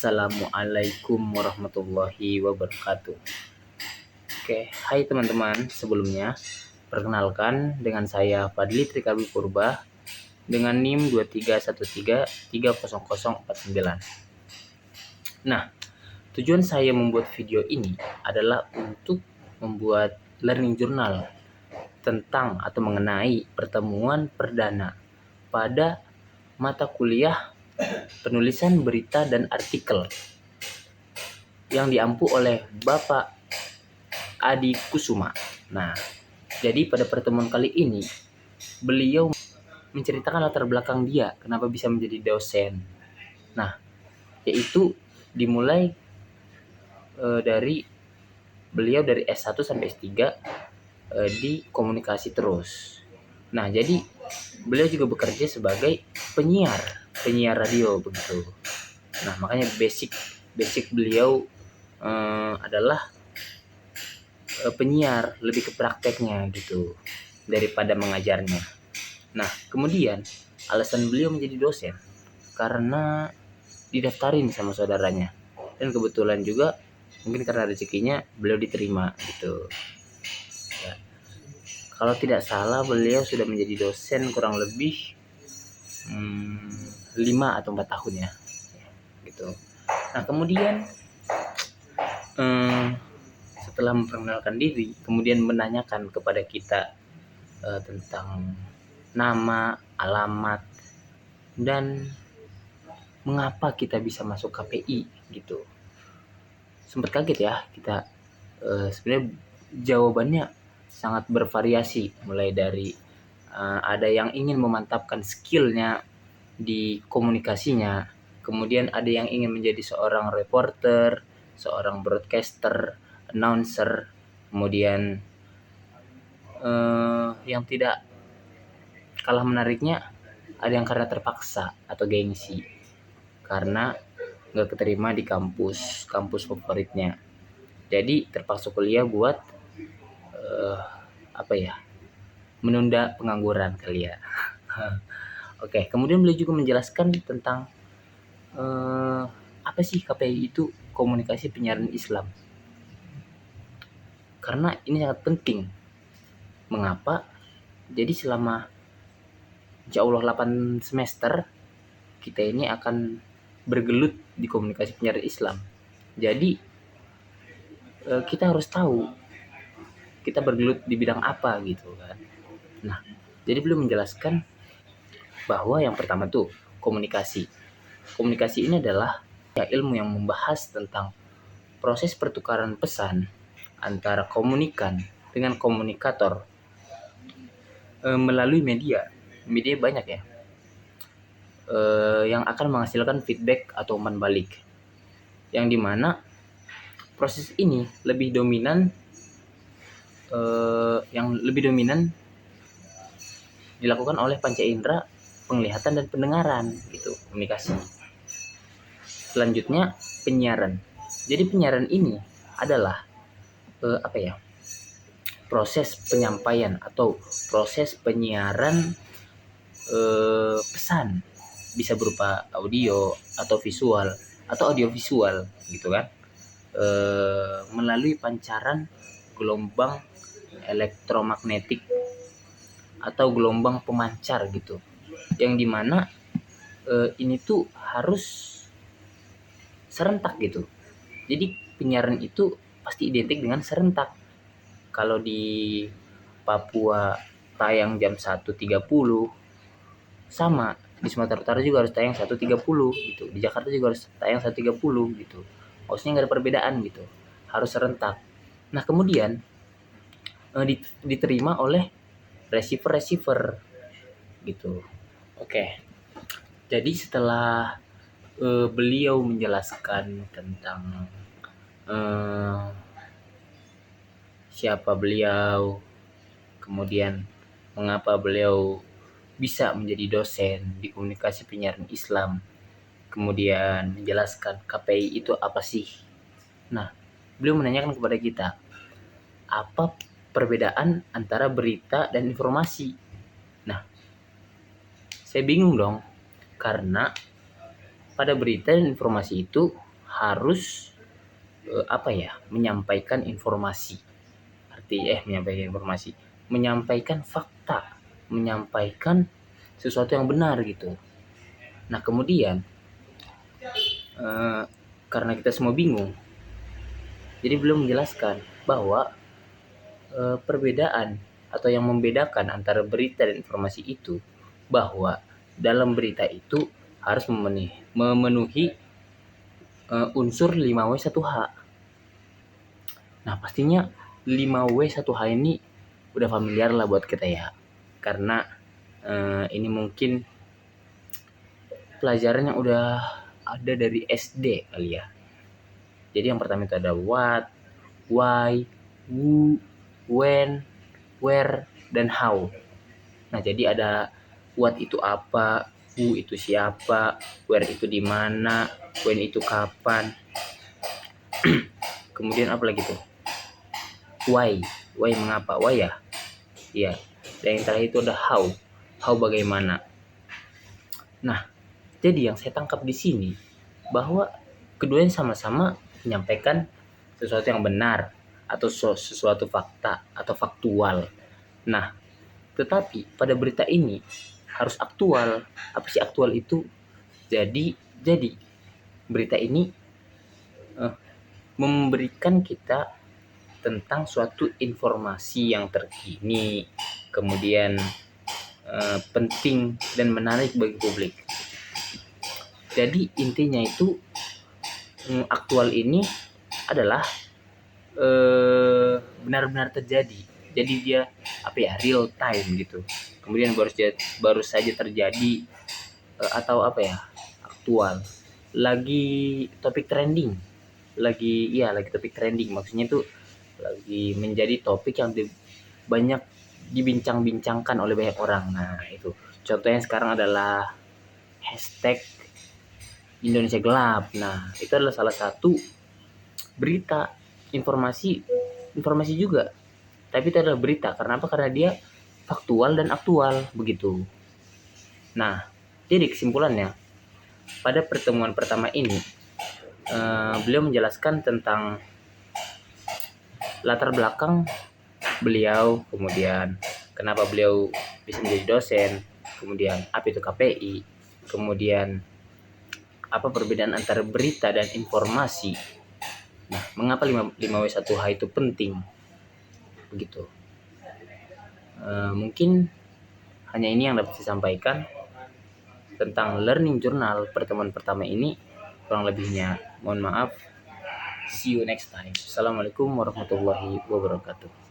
Assalamualaikum warahmatullahi wabarakatuh. Oke, hai teman-teman. Sebelumnya, perkenalkan dengan saya Fadli Trikalbi Purba dengan NIM 2313300049. Nah, tujuan saya membuat video ini adalah untuk membuat learning journal tentang atau mengenai pertemuan perdana pada mata kuliah penulisan berita dan artikel yang diampu oleh Bapak Adi Kusuma. Nah, jadi pada pertemuan kali ini beliau menceritakan latar belakang dia kenapa bisa menjadi dosen. Nah, yaitu dimulai dari beliau dari S1 sampai S3 di komunikasi terus. Nah, jadi beliau juga bekerja sebagai penyiar radio begitu. Nah, makanya basic beliau adalah penyiar, lebih ke prakteknya gitu daripada mengajarnya. Nah, kemudian alasan beliau menjadi dosen karena didaftarin sama saudaranya, dan kebetulan juga mungkin karena rezekinya beliau diterima gitu ya. Kalau tidak salah beliau sudah menjadi dosen kurang lebih 5 atau 4 tahun ya gitu. Nah, kemudian setelah memperkenalkan diri, kemudian menanyakan kepada kita tentang nama, alamat, dan mengapa kita bisa masuk KPI gitu. Sempat kaget ya kita, sebenarnya jawabannya sangat bervariasi, mulai dari ada yang ingin memantapkan skillnya di komunikasinya, kemudian ada yang ingin menjadi seorang reporter, seorang broadcaster, announcer, kemudian yang tidak kalah menariknya ada yang karena terpaksa atau gengsi karena nggak keterima di kampus favoritnya, jadi terpaksa kuliah buat menunda pengangguran kali ya. Oke, kemudian beliau juga menjelaskan tentang apa sih KPI itu, komunikasi penyiaran Islam. Karena ini sangat penting. Mengapa? Jadi selama insya Allah 8 semester kita ini akan bergelut di komunikasi penyiaran Islam. Jadi kita harus tahu kita bergelut di bidang apa gitu kan. Nah, jadi beliau menjelaskan bahwa yang pertama tuh komunikasi. Komunikasi ini adalah ilmu yang membahas tentang proses pertukaran pesan antara komunikan dengan komunikator melalui media banyak ya, yang akan menghasilkan feedback atau umpan balik, yang dimana proses ini lebih dominan dilakukan oleh panca indera penglihatan dan pendengaran gitu, komunikasi. Selanjutnya penyiaran. Jadi penyiaran ini adalah proses penyampaian atau proses penyiaran pesan, bisa berupa audio atau visual atau audiovisual gitu kan, melalui pancaran gelombang elektromagnetik atau gelombang pemancar gitu, yang dimana ini tuh harus serentak gitu. Jadi penyiaran itu pasti identik dengan serentak. Kalau di Papua tayang jam 1.30, sama di Sumatera Utara juga harus tayang 1.30 gitu. Di Jakarta juga harus tayang 1.30 gitu. Maksudnya nggak ada perbedaan gitu. Harus serentak. Nah, kemudian diterima oleh receiver gitu. Oke. Jadi setelah beliau menjelaskan tentang siapa beliau, kemudian mengapa beliau bisa menjadi dosen di komunikasi penyiaran Islam, kemudian menjelaskan KPI itu apa sih. Nah, beliau menanyakan kepada kita, apa perbedaan antara berita dan informasi? Nah, saya bingung dong, karena pada berita dan informasi itu harus menyampaikan informasi. Menyampaikan fakta, menyampaikan sesuatu yang benar gitu. Nah, kemudian karena kita semua bingung, jadi beliau menjelaskan bahwa perbedaan atau yang membedakan antara berita dan informasi itu, bahwa dalam berita itu harus memenuhi unsur 5W1H. Nah, pastinya 5W1H ini udah familiar lah buat kita ya, karena ini mungkin pelajaran yang udah ada dari SD kali ya. Jadi yang pertama itu ada what, why, who, when, where, dan how. Nah, jadi ada what itu apa, who itu siapa, where itu di mana, when itu kapan. Kemudian apa lagi tuh? Why mengapa? Why ya? Iya. Dan yang terakhir itu ada how bagaimana. Nah, jadi yang saya tangkap di sini bahwa keduanya sama-sama menyampaikan sesuatu yang benar atau sesuatu fakta atau faktual. Nah, tetapi pada berita ini harus aktual. Apa sih aktual itu? Jadi berita ini memberikan kita tentang suatu informasi yang terkini, kemudian penting dan menarik bagi publik. Jadi intinya itu aktual ini adalah benar-benar terjadi. Jadi dia real time gitu. Kemudian baru saja terjadi atau aktual. Lagi topik trending. Lagi topik trending. Maksudnya itu lagi menjadi topik yang banyak dibincang-bincangkan oleh banyak orang. Nah, itu. Contohnya sekarang adalah hashtag Indonesia Gelap. Nah, itu adalah salah satu berita, informasi juga. Tapi itu adalah berita. Karena apa? Karena dia faktual dan aktual, begitu. Nah, jadi kesimpulannya, pada pertemuan pertama ini, beliau menjelaskan tentang latar belakang beliau, kemudian kenapa beliau bisa menjadi dosen, kemudian apa itu KPI, kemudian apa perbedaan antara berita dan informasi. Nah, mengapa 5W1H itu penting? Begitu. Mungkin hanya ini yang dapat saya sampaikan tentang learning journal pertemuan pertama ini. Kurang lebihnya mohon maaf. See you next time. Assalamualaikum warahmatullahi wabarakatuh.